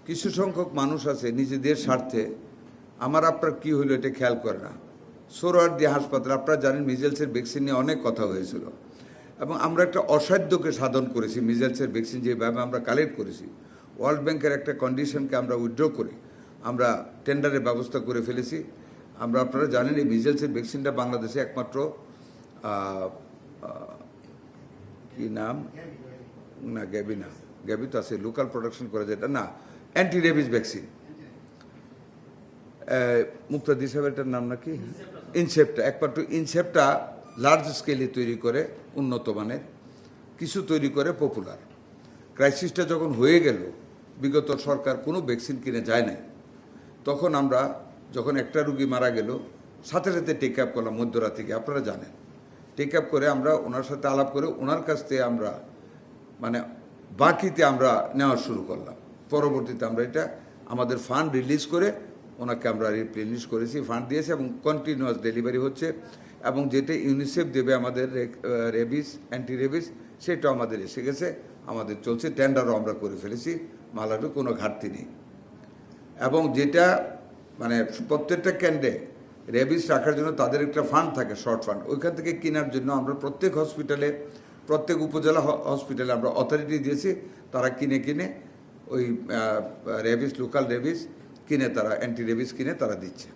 কিছু সংখ্যক মানুষ আছে নিজেদের স্বার্থে আমার আপনার কী হলো এটা খেয়াল করে না। সোহরাওয়ার্দী হাসপাতাল, আপনারা জানেন মিজেলসের ভ্যাকসিন নিয়ে অনেক কথা হয়েছিল এবং আমরা একটা অসাধ্যকে সাধন করেছি। মিজেলসের ভ্যাকসিন যেভাবে আমরা কালেক্ট করেছি, ওয়ার্ল্ড ব্যাংকের একটা কন্ডিশনকে আমরা উইথড্র করে আমরা টেন্ডারের ব্যবস্থা করে ফেলেছি। আপনারা জানেন এই মিজেলসের ভ্যাকসিনটা বাংলাদেশে একমাত্র কি নাম না গ্যাবি তো আছে, লোকাল প্রোডাকশন করে যেটা না, অ্যান্টি রেবিস ভ্যাকসিন। মুক্তাদি সাহেবের নাম নাকি ইনসেপ্টা, একমাত্র ইনসেপ্টা লার্জ স্কেলে তৈরি করে, উন্নত মানের কিছু তৈরি করে পপুলার। ক্রাইসিসটা যখন হয়ে গেল, বিগত সরকার কোনো ভ্যাকসিন কিনে যায় নাই, তখন আমরা যখন একটা রুগী মারা গেল সাথে সাথে টেক আপ করলাম মধ্যরাতে, আপনারা জানেন। টেক আপ করে আমরা ওনার সাথে আলাপ করে ওনার কাছ থেকে আমরা মানে বাকিতে আমরা নেওয়া শুরু করলাম। পরবর্তীতে আমরা এটা আমাদের ফান্ড রিলিজ করে ওনাকে আমরা রিপ্লেনিশ করেছি, ফান্ড দিয়েছি এবং কন্টিনিউয়াস ডেলিভারি হচ্ছে। এবং যেটা ইউনিসেফ দেবে আমাদের রেবিস, অ্যান্টি রেবিস, সেটাও আমাদের এসে গেছে, আমাদের চলছে, টেন্ডারও আমরা করে ফেলেছি, মালারও কোনো ঘাটতি নেই। এবং যেটা মানে প্রত্যেকটা কেন্দ্রে রেবিস রাখার জন্য তাদের একটা ফান্ড থাকে, শর্ট ফান্ড, ওইখান থেকে কেনার জন্য আমরা প্রত্যেক হসপিটালে, প্রত্যেক উপজেলা হসপিটালে আমরা অথরিটি দিয়েছি, তারা কিনে ওই রেবিস, লোকাল রেবিস কিনে, তারা অ্যান্টি রেবিস কিনে তারা দিচ্ছে।